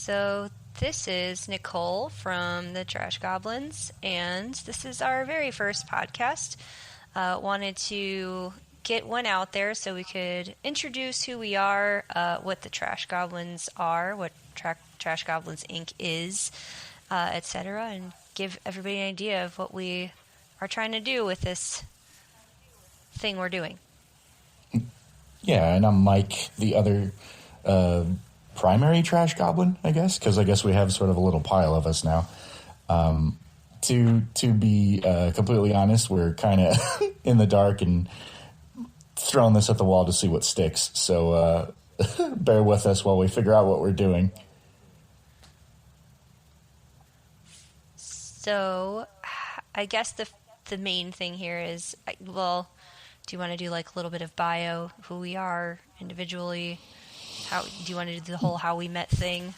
So this is Nicole from the Trash Goblins, and this is our very first podcast. Wanted to get one out there so we could introduce who we are, what the Trash Goblins are, what Trash Goblins Inc. is, etc., and give everybody an idea of what we are trying to do with this thing we're doing. Yeah, and I'm Mike, the other primary trash goblin, I guess, because I guess we have sort of a little pile of us now. To be completely honest, we're kind of in the dark and throwing this at the wall to see what sticks. So bear with us while we figure out what we're doing. So I guess the main thing here is, well, do you want to do like a little bit of bio, who we are individually? How do you want to do the whole how we met thing?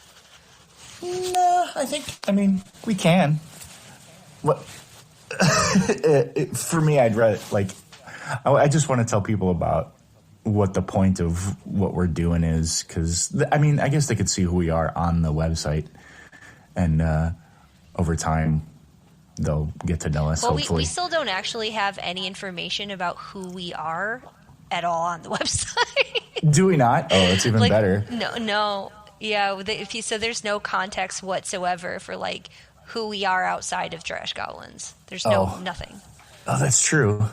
No, I mean, we can. What? For me, I'd rather, I just want to tell people about what the point of what we're doing is, because, I mean, I guess they could see who we are on the website, and over time, they'll get to know us, well, hopefully. We still don't actually have any information about who we are at all on the website. Do we not? Oh, it's even better. No. Yeah, so there's no context whatsoever for, who we are outside of Trash Goblins. There's nothing. Oh, that's true.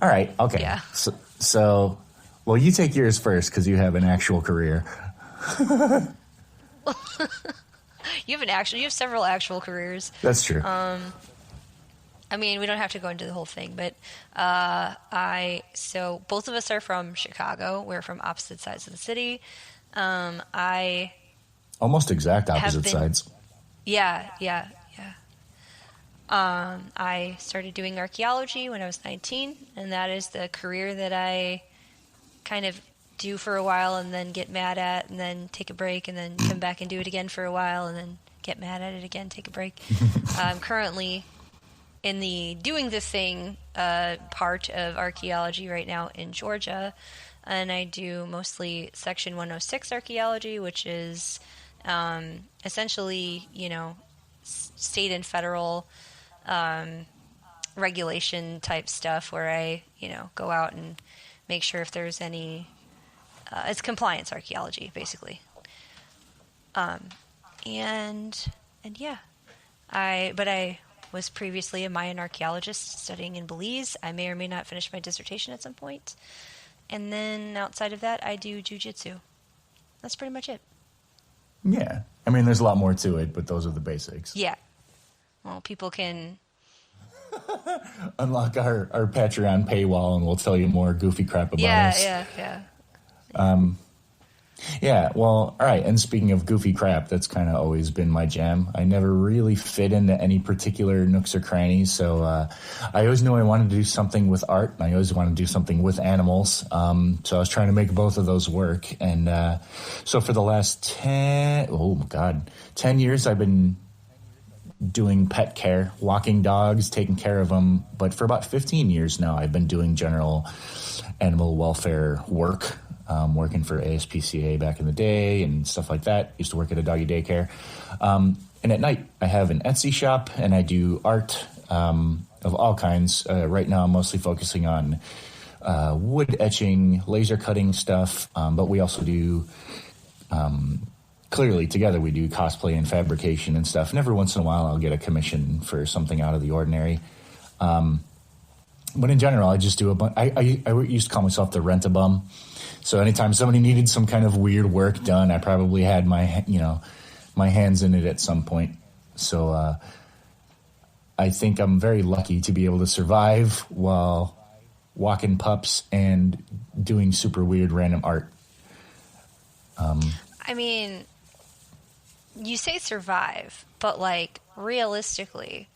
All right, okay. Yeah. So, well, you take yours first because you have an actual career. You have several actual careers. That's true. I mean, we don't have to go into the whole thing, but so both of us are from Chicago. We're from opposite sides of the city. Almost exact opposite sides. Yeah. I started doing archaeology when I was 19, and that is the career that I kind of do for a while and then get mad at and then take a break and then come back and do it again for a while and then get mad at it again, take a break. I'm currently in the doing the thing part of archaeology right now in Georgia, and I do mostly Section 106 archaeology, which is essentially, state and federal regulation type stuff where I, go out and make sure if there's any, it's compliance archaeology, basically. And yeah, I was previously a Mayan archaeologist studying in Belize. I may or may not finish my dissertation at some point. And then outside of that, I do jujitsu. That's pretty much it. Yeah. I mean, there's a lot more to it, but those are the basics. Yeah. Well, people can unlock our Patreon paywall and we'll tell you more goofy crap about us. Yeah. Yeah, well, all right. And speaking of goofy crap, that's kind of always been my jam. I never really fit into any particular nooks or crannies. So I always knew I wanted to do something with art, and I always wanted to do something with animals. So I was trying to make both of those work. And so for the last 10 years, I've been doing pet care, walking dogs, taking care of them. But for about 15 years now, I've been doing general animal welfare work. Working for ASPCA back in the day and stuff like that. Used to work at a doggy daycare. And at night, I have an Etsy shop, and I do art of all kinds. Right now, I'm mostly focusing on wood etching, laser cutting stuff, but we also do, clearly together, we do cosplay and fabrication and stuff. And every once in a while, I'll get a commission for something out of the ordinary. But in general, I just do a bunch. I used to call myself the rent-a-bum. So anytime somebody needed some kind of weird work done, I probably had my hands in it at some point. So I think I'm very lucky to be able to survive while walking pups and doing super weird random art. I mean, you say survive, but realistically,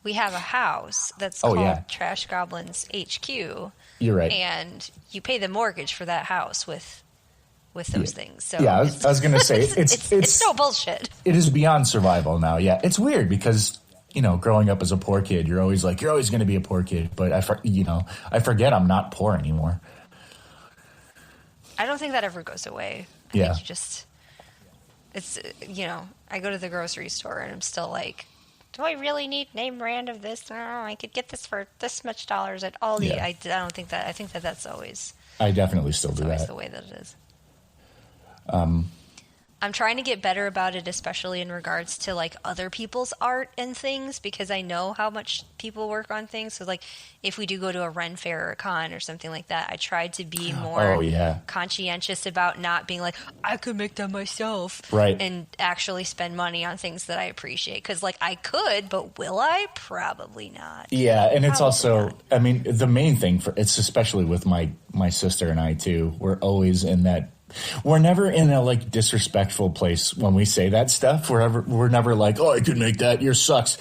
we have a house that's called Trash Goblins HQ. You're right. And you pay the mortgage for that house with those things. So yeah, I was going to say it's no bullshit. It is beyond survival now. Yeah, it's weird because growing up as a poor kid, you're always like you're always going to be a poor kid. But I forget I'm not poor anymore. I don't think that ever goes away. I Yeah. think you just It's, I go to the grocery store and I'm still like, do I really need name brand of this? Oh, I could get this for this much dollars at Aldi. Yeah, I don't think that. I think that I definitely still that's do always that. the way that it is. I'm trying to get better about it, especially in regards to like other people's art and things, because I know how much people work on things. So like if we do go to a Ren fair or a con or something like that, I tried to be Oh more yeah, conscientious about not being like, I could make that myself, right. and actually spend money on things that I appreciate. Because like I could, but will I? Probably not. Yeah, and it's Probably also, not. I mean, the main thing for it's especially with my sister and I too. We're always in that. We're never in a like disrespectful place when we say that stuff. We're never like, oh, I could make that. Yours sucks.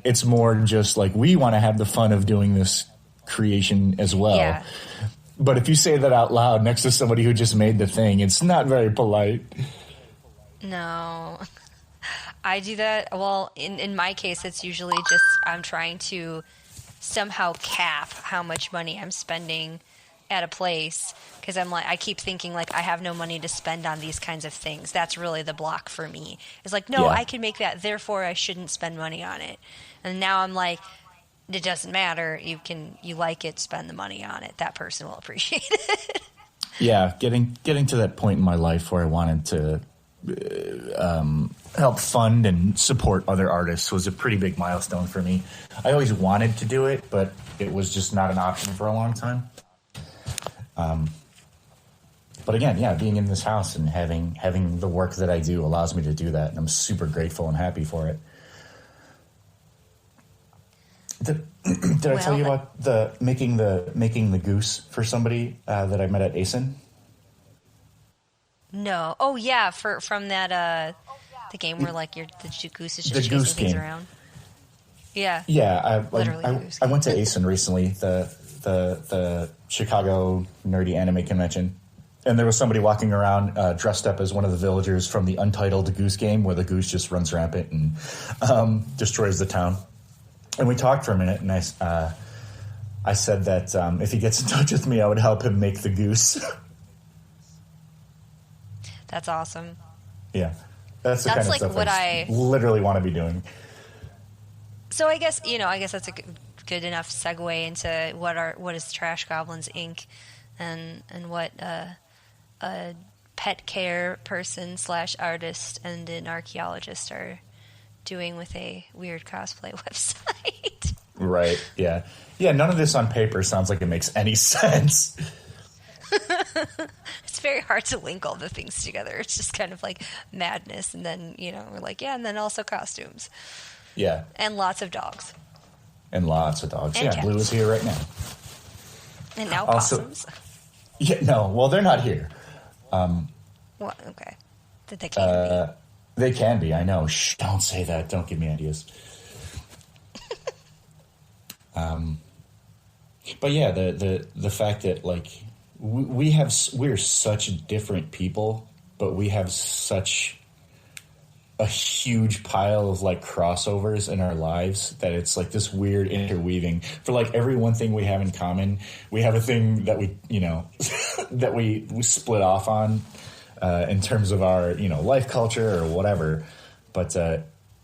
It's more just like we want to have the fun of doing this creation as well. Yeah. But if you say that out loud next to somebody who just made the thing, it's not very polite. No. I do that. Well, in my case, it's usually just I'm trying to somehow cap how much money I'm spending at a place, because I'm like, I keep thinking like I have no money to spend on these kinds of things. That's really the block for me. It's like, no, Yeah. I can make that, therefore I shouldn't spend money on it. And now I'm like, it doesn't matter. You like it, spend the money on it. That person will appreciate it. Yeah, getting to that point in my life where I wanted to help fund and support other artists was a pretty big milestone for me. I always wanted to do it, but it was just not an option for a long time. But again, yeah, being in this house and having the work that I do allows me to do that, and I'm super grateful and happy for it. Did I tell you about the making the goose for somebody that I met at ASIN? No. Oh yeah, from that the game where like the goose is just The chasing goose things game. around. Yeah. Yeah, Literally the goose I game. went to ASIN recently, the Chicago nerdy anime convention, and there was somebody walking around dressed up as one of the villagers from the Untitled Goose Game, where the goose just runs rampant and destroys the town. And we talked for a minute, and I said that if he gets in touch with me, I would help him make the goose. That's awesome. Yeah, that's the kind of like stuff what I literally want to be doing. So I guess that's a good enough segue into what is Trash Goblins Inc. and what a pet care person / artist and an archaeologist are doing with a weird cosplay website. Right. Yeah. Yeah. None of this on paper sounds like it makes any sense. It's very hard to link all the things together. It's just kind of like madness, and then we're like, yeah, and then also costumes. Yeah. And lots of dogs. And lots of dogs. And yeah. cats. Blue is here right now. And now Also- possums. Yeah. No. Well, they're not here. Well, okay. That they can be. They can be. I know. Shh. Don't say that. Don't give me ideas. But yeah, the fact that like we're such different people, but we have such a huge pile of like crossovers in our lives that it's like this weird interweaving for like every one thing we have in common. We have a thing that we that we split off on in terms of our life culture or whatever. But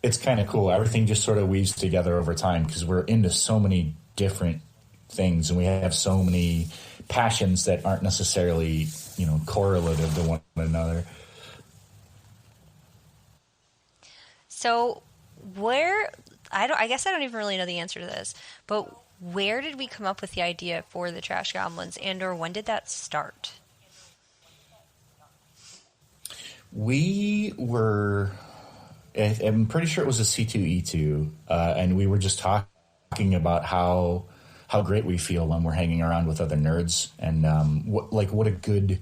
it's kind of cool. Everything just sort of weaves together over time because we're into so many different things and we have so many passions that aren't necessarily correlative to one another. So I guess I don't even really know the answer to this, but where did we come up with the idea for the Trash Goblins, and or when did that start? We were, I'm pretty sure it was a C2E2, and we were just talking about how great we feel when we're hanging around with other nerds, and what a good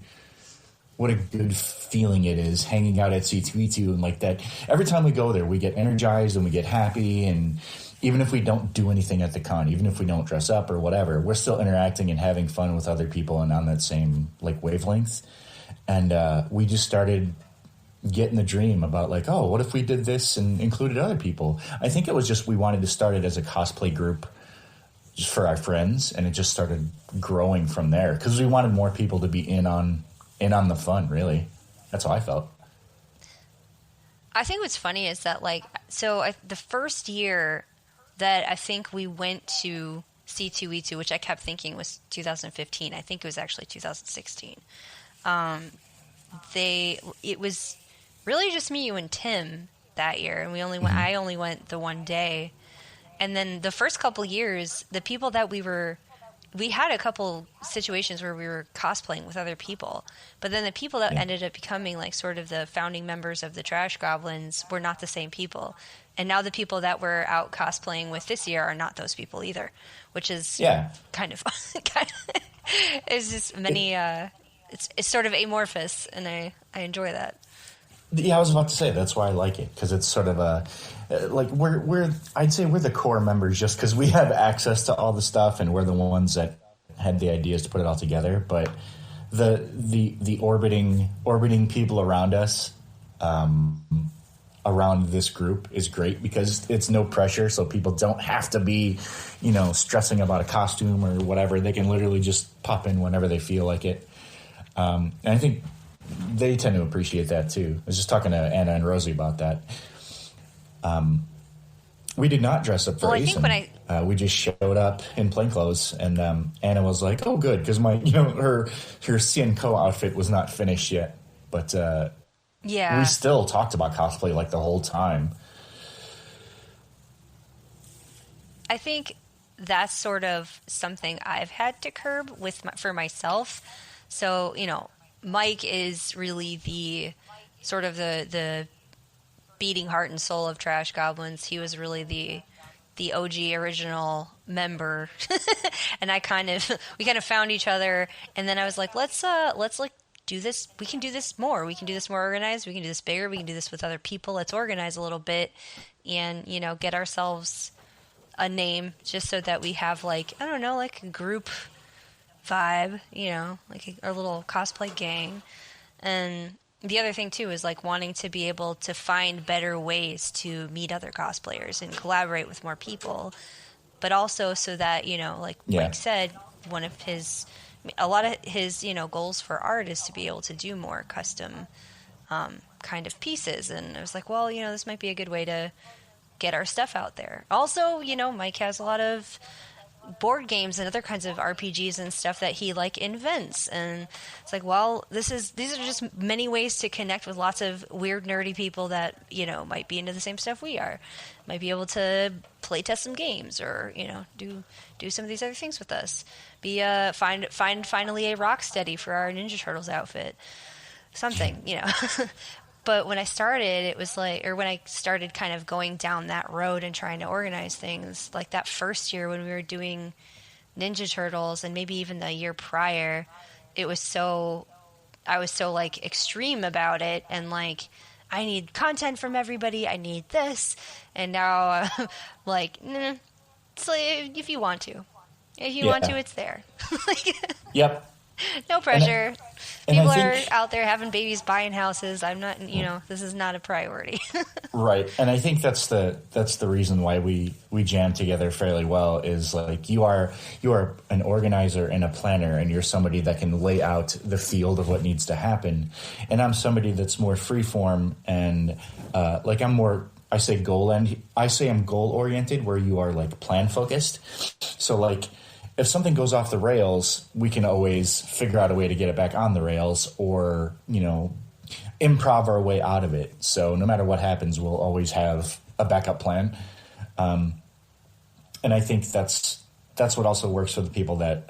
feeling it is hanging out at C2E2, and like that. Every time we go there, we get energized and we get happy, and even if we don't do anything at the con, even if we don't dress up or whatever, we're still interacting and having fun with other people and on that same like wavelength. And we just started getting the dream about like, oh, what if we did this and included other people? I think it was just we wanted to start it as a cosplay group just for our friends, and it just started growing from there because we wanted more people to be in on the fun. Really, that's how I felt. I think what's funny is that the first year that I think we went to C2E2, which I kept thinking was 2015. I think it was actually 2016. It was really just me, you, and Tim that year, and I only went the one day. And then the first couple years, the people that we had a couple situations where we were cosplaying with other people, but then the people that ended up becoming like sort of the founding members of the Trash Goblins were not the same people. And now the people that we're out cosplaying with this year are not those people either, which is kind of it's just many it's sort of amorphous, and I enjoy that. Yeah, I was about to say that's why I like it, because it's sort of I'd say we're the core members just because we have access to all the stuff and we're the ones that had the ideas to put it all together. But the orbiting people around us, around this group is great because it's no pressure, so people don't have to be, stressing about a costume or whatever. They can literally just pop in whenever they feel like it. And I think they tend to appreciate that too. I was just talking to Anna and Rosie about that. We did not dress up for Asen. We just showed up in plain clothes, and Anna was like, "Oh, good," because her Cienco outfit was not finished yet. But we still talked about cosplay like the whole time. I think that's sort of something I've had to curb for myself. So Mike is really the sort of the beating heart and soul of Trash Goblins. He was really the OG original member. And we kind of found each other, and then I was like, let's do this. We can do this more. We can do this more organized. We can do this bigger. We can do this with other people. Let's organize a little bit and, get ourselves a name just so that we have a group vibe, like our little cosplay gang. And the other thing too is wanting to be able to find better ways to meet other cosplayers and collaborate with more people, but also so that Mike said, a lot of his goals for art is to be able to do more custom kind of pieces. And I was like, well, this might be a good way to get our stuff out there. Also, Mike has a lot of board games and other kinds of RPGs and stuff that he invents, and it's these are just many ways to connect with lots of weird nerdy people that might be into the same stuff we are, might be able to play test some games or do some of these other things with us, find finally a Rocksteady for our Ninja Turtles outfit, something. But when I started, when I started kind of going down that road and trying to organize things, like that first year when we were doing Ninja Turtles, and maybe even the year prior, I was so extreme about it, and I need content from everybody, I need this, and now nah, it's if you want to. If you want to, it's there. Yep. No pressure. People are out there having babies, buying houses. I'm not, this is not a priority. Right. And I think that's the reason why we jam together fairly well is you are an organizer and a planner, and you're somebody that can lay out the field of what needs to happen. And I'm somebody that's more freeform and I'm more, I say I'm goal oriented, where you are plan focused. So if something goes off the rails, we can always figure out a way to get it back on the rails, or, improv our way out of it. So no matter what happens, we'll always have a backup plan. And I think that's what also works for the people that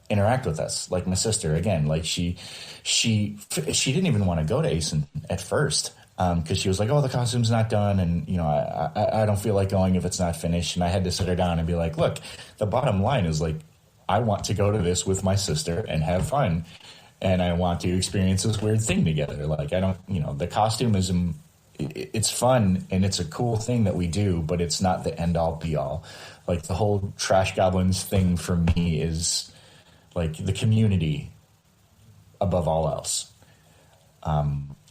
interact with us. Like my sister, again, she didn't even want to go to Asen at first. Because she was like, oh, the costume's not done, and I don't feel like going if it's not finished. And I had to sit her down and be like, look, the bottom line is I want to go to this with my sister and have fun, and I want to experience this weird thing together. I don't, the costume is it's fun and it's a cool thing that we do, but it's not the end all be all. The whole Trash Goblins thing for me is the community above all else.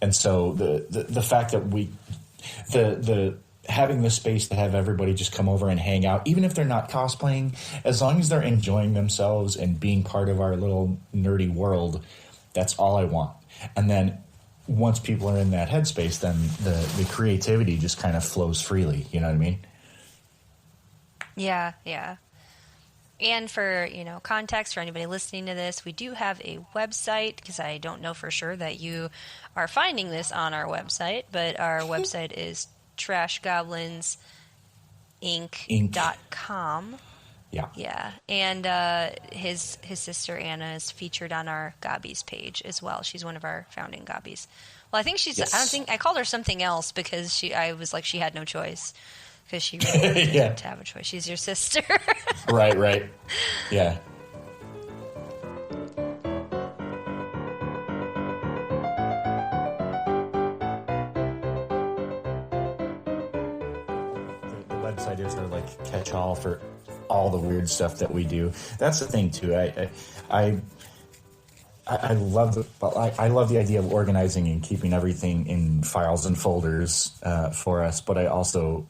And so the fact that the having the space to have everybody just come over and hang out, even if they're not cosplaying, as long as they're enjoying themselves and being part of our little nerdy world, that's all I want. And then once people are in that headspace, then the creativity just kind of flows freely. You know what I mean? Yeah, yeah. And for, context for anybody listening to this, we do have a website, because I don't know for sure that you are finding this on our website, but our website is trashgoblins.inc.com. Yeah. Yeah. And his sister Anna is featured on our Gobbies page as well. She's one of our founding Gobbies. Well, I think Yes. I don't think I called her something else because I was like, she had no choice. Because she really didn't have a choice. She's your sister. Right. Yeah. The website is our catch-all for all the weird stuff that we do. That's the thing too. I love the idea of organizing and keeping everything in files and folders for us, but I also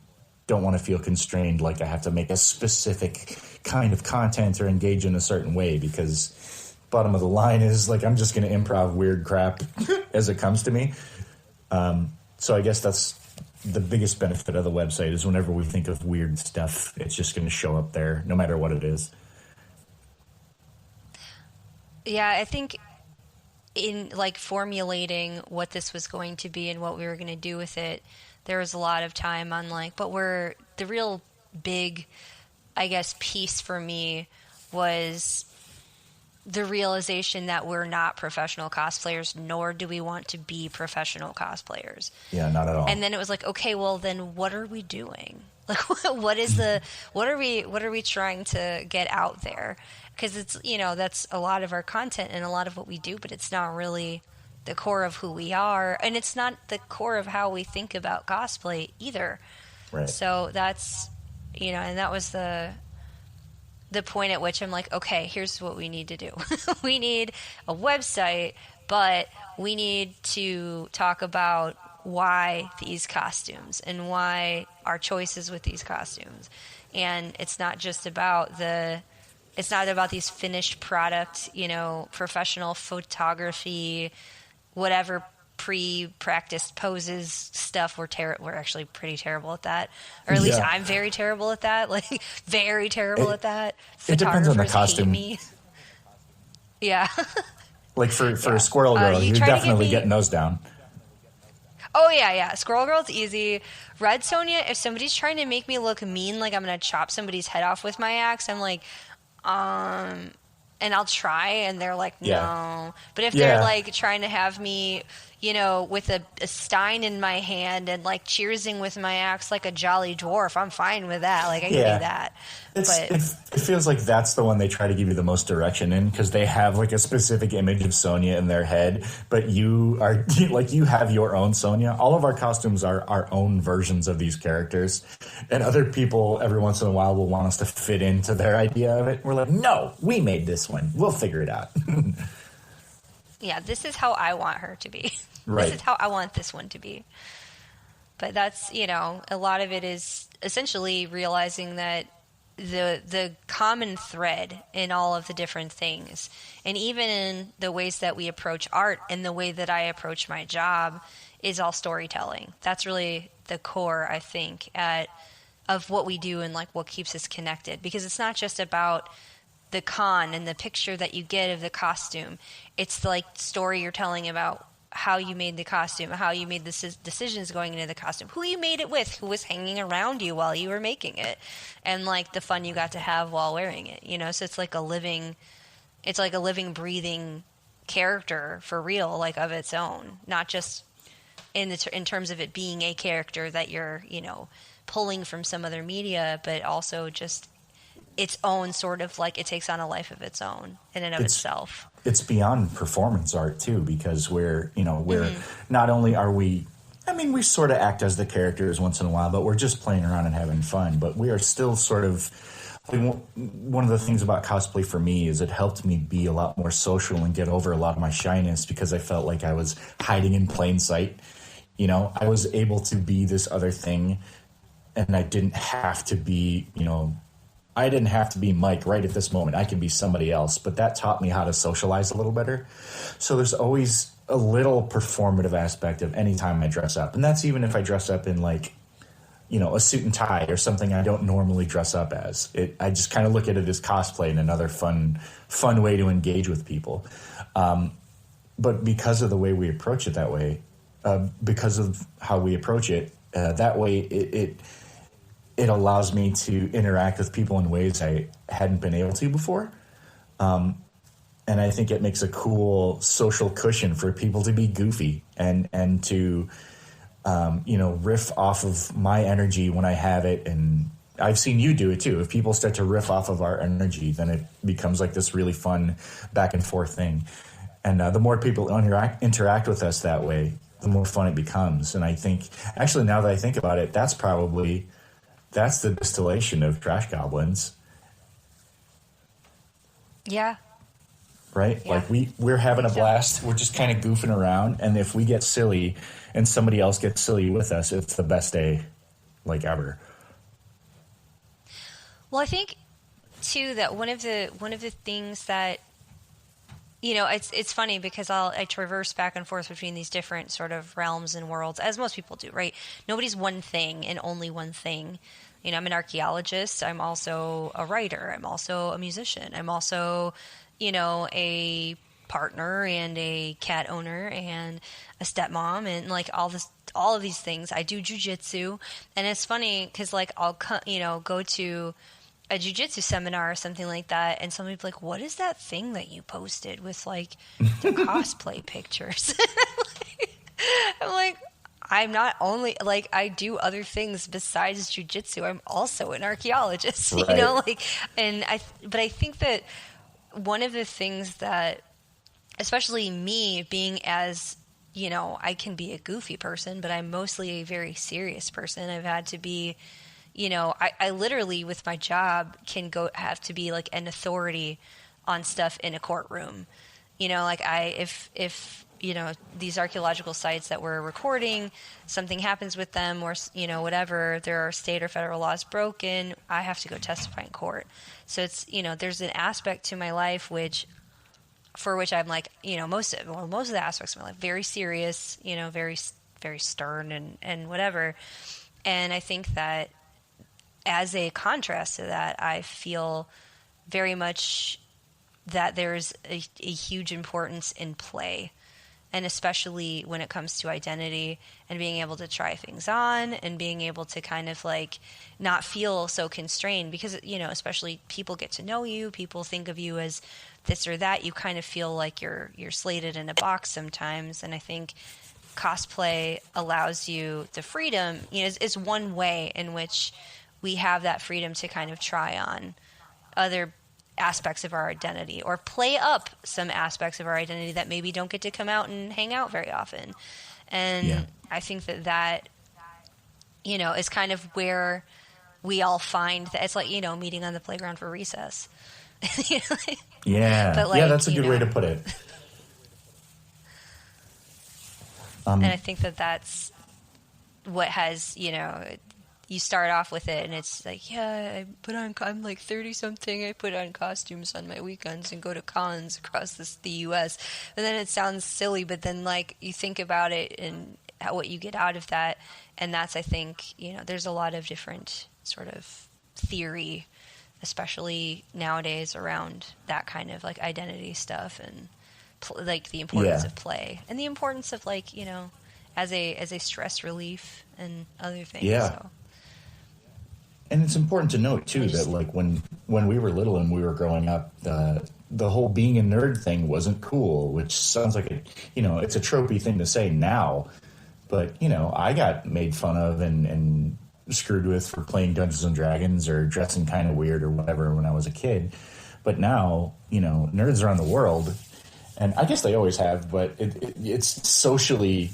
don't want to feel constrained like I have to make a specific kind of content or engage in a certain way, because bottom of the line is I'm just going to improv weird crap as it comes to me. So I guess that's the biggest benefit of the website, is whenever we think of weird stuff, it's just going to show up there no matter what it is. Yeah, I think in formulating what this was going to be and what we were going to do with it, there was a lot of time on the real big, I guess, piece for me was the realization that we're not professional cosplayers, nor do we want to be professional cosplayers. Yeah, not at all. And then it was okay, well then what are we doing? What are we trying to get out there? Because it's, that's a lot of our content and a lot of what we do, but it's not really the core of who we are, and it's not the core of how we think about cosplay either. Right. So that's, and that was the point at which I'm okay, here's what we need to do. We need a website, but we need to talk about why these costumes and why our choices with these costumes. And it's not just about these finished product, professional photography, whatever pre-practiced poses stuff. We're actually pretty terrible at that, or at least I'm very terrible at that. Very terrible at that. It depends on the costume. Hate me. Yeah. For a Squirrel Girl, you're definitely getting those down. Oh yeah. Squirrel Girl's easy. Red Sonja, if somebody's trying to make me look mean, I'm gonna chop somebody's head off with my axe, I'm and I'll try, and they're no. But if they're trying to have me, with a stein in my hand and cheersing with my axe like a jolly dwarf, I'm fine with that. I can do that. It feels like that's the one they try to give you the most direction in, because they have a specific image of Sonja in their head, but you are you have your own Sonja. All of our costumes are our own versions of these characters, and other people every once in a while will want us to fit into their idea of it. We're no, we made this one. We'll figure it out. Yeah, this is how I want her to be. Right. This is how I want this one to be. But that's, a lot of it is essentially realizing that the common thread in all of the different things, and even in the ways that we approach art and the way that I approach my job, is all storytelling. That's really the core, I think, of what we do and what keeps us connected. Because it's not just about the con and the picture that you get of the costume. It's the story you're telling about how you made the costume, how you made the decisions going into the costume, who you made it with, who was hanging around you while you were making it, and the fun you got to have while wearing it. So it's like a living breathing character for real, of its own, not just in terms of it being a character that you're pulling from some other media, but also just its own sort of it takes on a life of its own in and of itself. It's beyond performance art too, because we're not only are we, we sort of act as the characters once in a while, but we're just playing around and having fun. But we are still sort of, one of the things about cosplay for me is it helped me be a lot more social and get over a lot of my shyness, because I felt like I was hiding in plain sight. I was able to be this other thing, and I didn't have to be, I didn't have to be Mike right at this moment. I can be somebody else. But that taught me how to socialize a little better. So there's always a little performative aspect of any time I dress up. And that's even if I dress up in like, a suit and tie or something I don't normally dress up as. I just kind of look at it as cosplay and another fun way to engage with people. But because of the way we approach it that way, because of how we approach it, that way it allows me to interact with people in ways I hadn't been able to before. And I think it makes a cool social cushion for people to be goofy and to, riff off of my energy when I have it. And I've seen you do it too. If people start to riff off of our energy, then it becomes like this really fun back and forth thing. And the more people interact with us that way, the more fun it becomes. And I think, actually, now that I think about it, that's the distillation of Trash Goblins. Yeah. Right? Yeah. Like we're having a blast. We're just kind of goofing around. And if we get silly and somebody else gets silly with us, it's the best day like ever. Well, I think too that one of the things that, it's funny because I traverse back and forth between these different sort of realms and worlds, as most people do, right? Nobody's one thing and only one thing. I'm an archaeologist. I'm also a writer. I'm also a musician. I'm also, a partner and a cat owner and a stepmom and like all of these things. I do jujitsu, and it's funny because like I'll go to a jiu-jitsu seminar or something like that, and somebody be like, what is that thing that you posted with like the cosplay pictures? I'm like, I'm not only like I do other things besides jiu-jitsu. I'm also an archaeologist, right. But I think that one of the things that, especially me being as, I can be a goofy person, but I'm mostly a very serious person. I've had to be, I literally with my job can have to be like an authority on stuff in a courtroom. Like if these archaeological sites that we're recording, something happens with them or, whatever, there are state or federal laws broken, I have to go testify in court. So it's, there's an aspect to my life for which I'm like, most of the aspects of my life, very serious, very, very stern and whatever. And I think that as a contrast to that, I feel very much that there's a huge importance in play. And especially when it comes to identity and being able to try things on and being able to kind of like not feel so constrained because, especially people get to know you, people think of you as this or that. You kind of feel like you're slated in a box sometimes. And I think cosplay allows you the freedom, is one way in which we have that freedom to kind of try on other aspects of our identity or play up some aspects of our identity that maybe don't get to come out and hang out very often. And I think that is kind of where we all find that it's like, meeting on the playground for recess. Yeah. But like, yeah, that's a good way to put it. And I think that's what has, you start off with it and it's like, I'm like 30 something. I put on costumes on my weekends and go to cons across the US. And then it sounds silly, but then like you think about it and what you get out of that. And that's, I think, there's a lot of different sort of theory, especially nowadays around that kind of like identity stuff and like the importance of play and the importance of like, as a stress relief and other things. Yeah. So. And it's important to note too that like when we were little and we were growing up, the whole being a nerd thing wasn't cool, which sounds like it's a tropey thing to say now, but I got made fun of and screwed with for playing Dungeons and Dragons or dressing kind of weird or whatever when I was a kid. But now, nerds around the world, and I guess they always have, but it's socially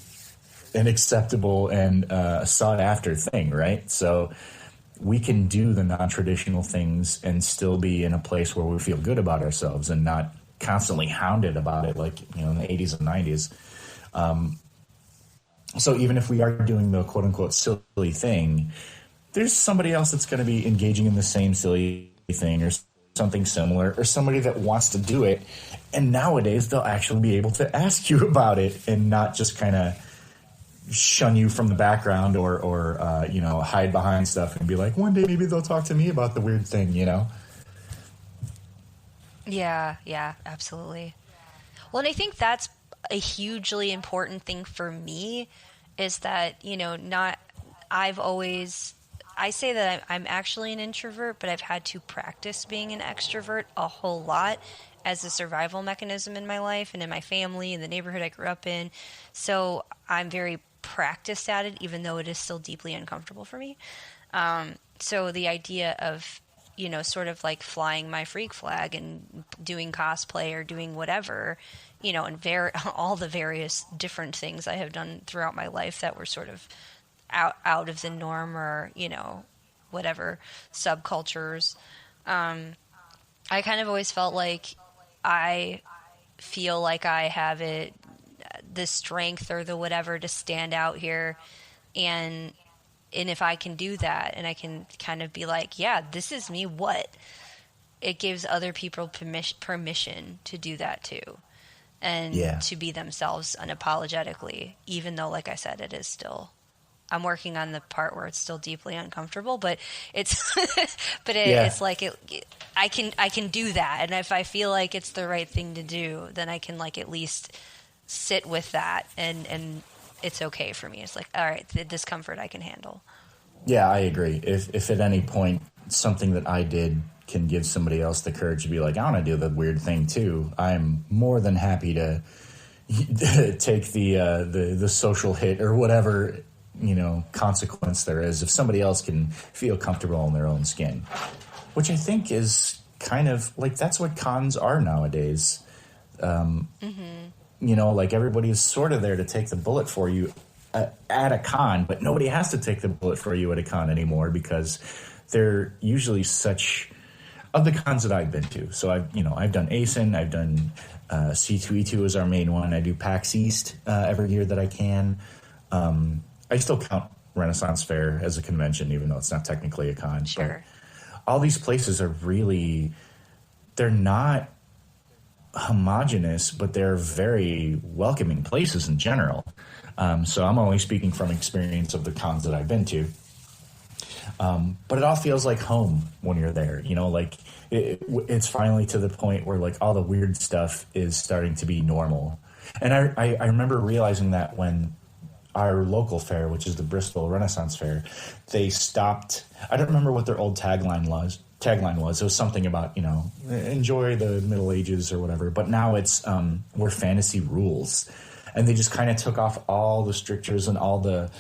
an acceptable and sought after thing, right? So we can do the non-traditional things and still be in a place where we feel good about ourselves and not constantly hounded about it like, in the 80s and 90s. So even if we are doing the quote-unquote silly thing, there's somebody else that's going to be engaging in the same silly thing or something similar, or somebody that wants to do it. And nowadays they'll actually be able to ask you about it and not just kind of shun you from the background or hide behind stuff and be like, one day maybe they'll talk to me about the weird thing. Yeah, yeah, absolutely. Well, and I think that's a hugely important thing for me is that, not, I've always, I say that I'm actually an introvert, but I've had to practice being an extrovert a whole lot as a survival mechanism in my life and in my family and the neighborhood I grew up in. So I'm very practiced at it, even though it is still deeply uncomfortable for me. So the idea of, sort of like flying my freak flag and doing cosplay or doing whatever, and all the various different things I have done throughout my life that were sort of out of the norm or, whatever subcultures. I kind of always felt like I feel like I have the strength or the whatever to stand out here and if I can do that and I can kind of be like, yeah, this is me, what? It gives other people permission to do that too. And Yeah. to be themselves unapologetically, even though, like I said, it is still, I'm working on the part where it's still deeply uncomfortable, but it's, Yeah. it's like I can do that. And if I feel like it's the right thing to do, then I can like at least sit with that and it's okay for me. It's like, all right, the discomfort I can handle. Yeah, I agree. If at any point something that I did can give somebody else the courage to be like, I want to do the weird thing too, I'm more than happy to take the social hit or whatever consequence there is if somebody else can feel comfortable in their own skin, which I think is kind of like that's what cons are nowadays. Like everybody's sort of there to take the bullet for you at a con, but nobody has to take the bullet for you at a con anymore because they're usually such of the cons that I've been to. So I've done ASIN, I've done C2E2 is our main one. I do PAX East every year that I can. I still count Renaissance Fair as a convention, even though it's not technically a con. Sure. But all these places are really, they're not homogenous, but they're very welcoming places in general. So I'm only speaking from experience of the cons that I've been to. But it all feels like home when you're there, like it's finally to the point where like all the weird stuff is starting to be normal. And I remember realizing that when our local fair, which is the Bristol Renaissance Fair, they stopped. I don't remember what their old tagline was. It was something about, enjoy the Middle Ages or whatever. But now it's where fantasy rules. And they just kind of took off all the strictures and all the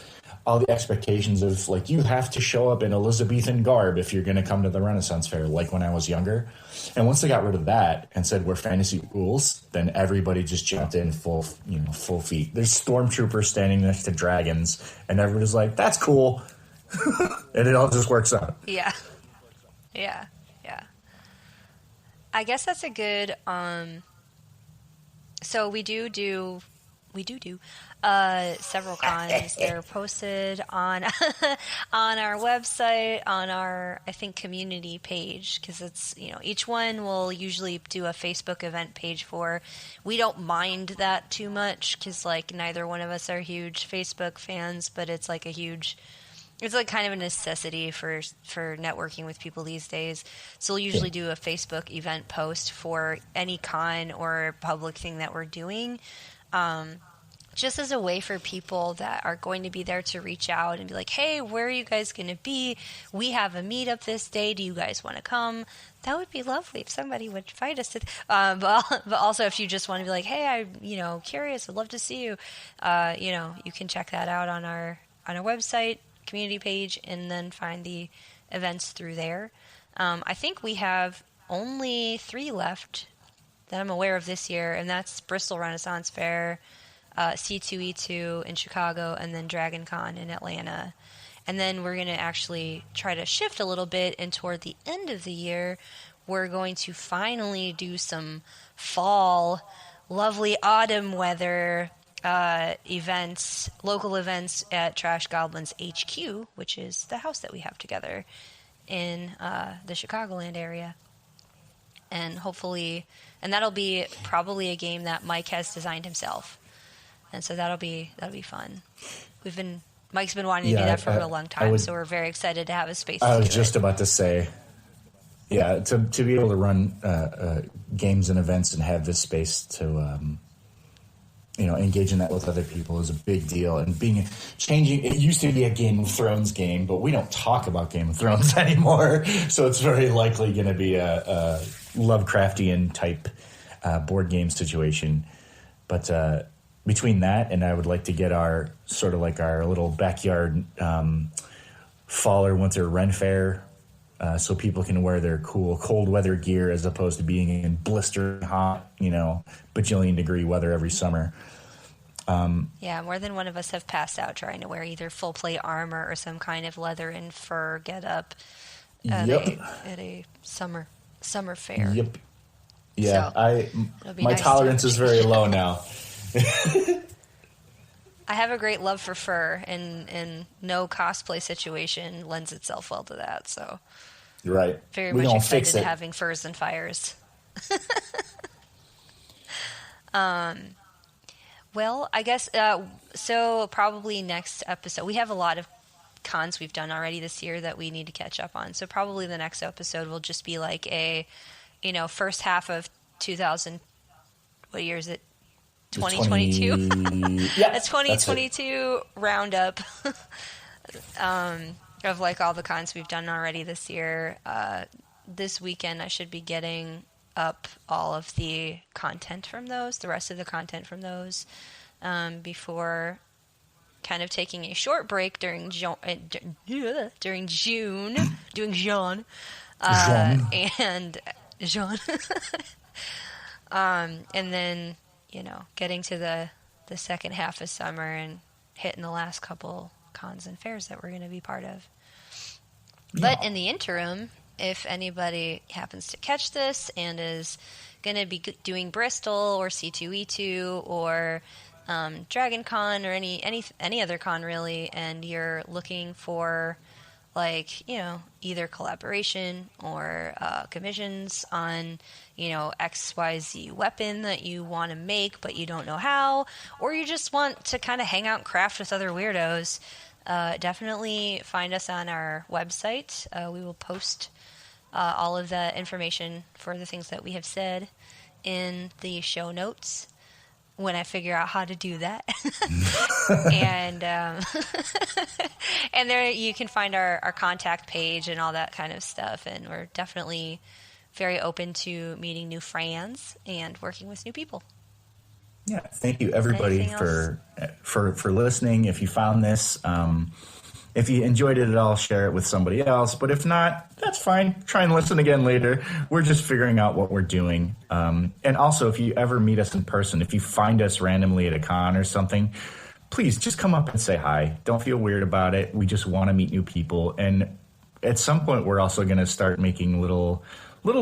expectations of like you have to show up in Elizabethan garb if you're going to come to the Renaissance Fair, like when I was younger. And once they got rid of that and said we're fantasy rules, then everybody just jumped in full feet. There's stormtroopers standing next to dragons, and everybody's like, "That's cool," and it all just works out. Yeah. Yeah. Yeah. I guess that's a good. So we do several cons. They're posted on on our website, on our I think community page because it's each one will usually do a Facebook event page for. We don't mind that too much because like neither one of us are huge Facebook fans, but it's like it's like kind of a necessity for networking with people these days. So we'll usually do a Facebook event post for any con or public thing that we're doing. Just as a way for people that are going to be there to reach out and be like, hey, where are you guys going to be? We have a meetup this day. Do you guys want to come? That would be lovely if somebody would invite us to. But also if you just want to be like, hey, I'm curious, I'd love to see you. You can check that out on our website, community page, and then find the events through there. I think we have only 3 left that I'm aware of this year, and that's Bristol Renaissance Fair, C2E2 in Chicago, and then Dragon Con in Atlanta. And then we're going to actually try to shift a little bit, and toward the end of the year, we're going to finally do some fall, lovely autumn weather local events at Trash Goblins HQ, which is the house that we have together. in the Chicagoland area. And hopefully, and that'll be probably a game that Mike has designed himself. And so that'll be fun. Mike's been wanting to do that for a real long time, so we're very excited to have a space to do it. I was just about to say, yeah, to be able to run games and events and have this space to engage in that with other people is a big deal. And changing, it used to be a Game of Thrones game, but we don't talk about Game of Thrones anymore. So it's very likely going to be a Lovecraftian type board game situation. But between that and I would like to get our sort of like our little backyard fall or winter Ren Fair, so people can wear their cool cold weather gear as opposed to being in blistering hot, bajillion degree weather every summer. Yeah, more than one of us have passed out trying to wear either full plate armor or some kind of leather and fur get up at a summer fair. Yep. Yeah, so, my nice tolerance is very low now. I have a great love for fur, and no cosplay situation lends itself well to that. So, right, very much excited to having furs and fires. Well, I guess so. Probably next episode, we have a lot of cons we've done already this year that we need to catch up on. So probably the next episode will just be like a, first half of 2000. What year is it? 2022. Yeah, a 2022 roundup of like all the cons we've done already this year. This weekend I should be getting up all of the content from those, the rest of the content from those, before kind of taking a short break during June, doing Jean, and Jean, and then getting to the second half of summer and hitting the last couple cons and fairs that we're going to be part of. But in the interim, if anybody happens to catch this and is going to be doing Bristol or C2E2 or Dragon Con or any other con really, and you're looking for either collaboration or commissions on XYZ weapon that you want to make but you don't know how, or you just want to kind of hang out and craft with other weirdos, definitely find us on our website. We will post all of the information for the things that we have said in the show notes when I figure out how to do that. And and there you can find our contact page and all that kind of stuff. And we're definitely very open to meeting new friends and working with new people. Yeah, thank you everybody for listening. If you found this, if you enjoyed it at all, share it with somebody else. But if not, that's fine. Try and listen again later. We're just figuring out what we're doing. And also, if you ever meet us in person, if you find us randomly at a con or something, please just come up and say hi. Don't feel weird about it. We just want to meet new people. And at some point, we're also going to start making little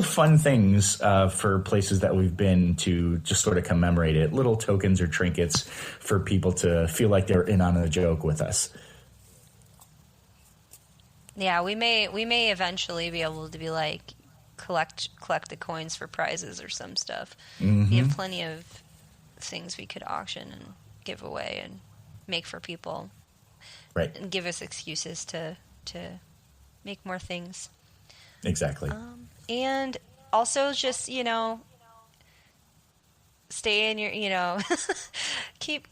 fun things for places that we've been to just sort of commemorate it. Little tokens or trinkets for people to feel like they're in on a joke with us. Yeah, we may eventually be able to be like collect the coins for prizes or some stuff. Mm-hmm. We have plenty of things we could auction and give away and make for people, right? And give us excuses to make more things. Exactly. And also just stay in your keep.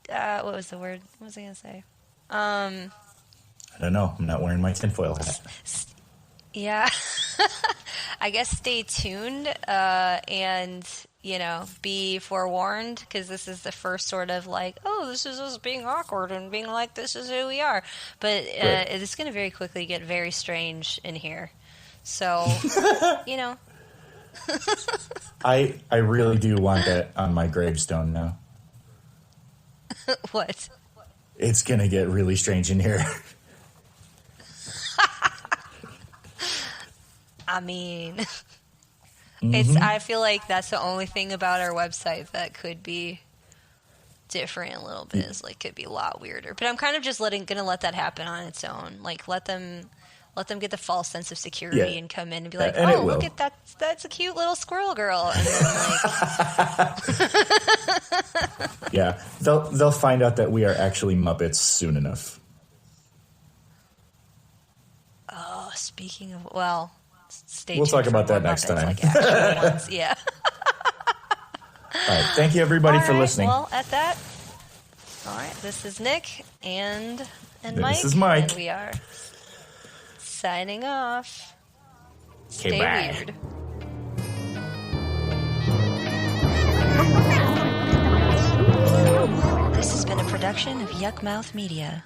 What was the word? What was I gonna say? I don't know. I'm not wearing my tinfoil hat. Yeah. I guess stay tuned and, be forewarned, because this is the first sort of like, oh, this is us being awkward and being like, this is who we are. But right. It's going to very quickly get very strange in here. So, I really do want that on my gravestone now. What? It's going to get really strange in here. I mean, mm-hmm. I feel like that's the only thing about our website that could be different a little bit. Is like could be a lot weirder. But I'm kind of just gonna let that happen on its own. Like let them let them get the false sense of security Yeah. and come in and be like, And it oh, will. look at that. That's a cute little squirrel girl. And then like, Yeah, they'll find out that we are actually Muppets soon enough. oh, speaking of, well, stay We'll tuned talk for about that more next Muppets, time. Like actual ones. Yeah. All right, thank you everybody All for right, listening. Well, at that, all right, this is Nick and Mike. This is Mike. And we are signing off. Okay, Stay bye. weird. This has been a production of Yuck Mouth Media.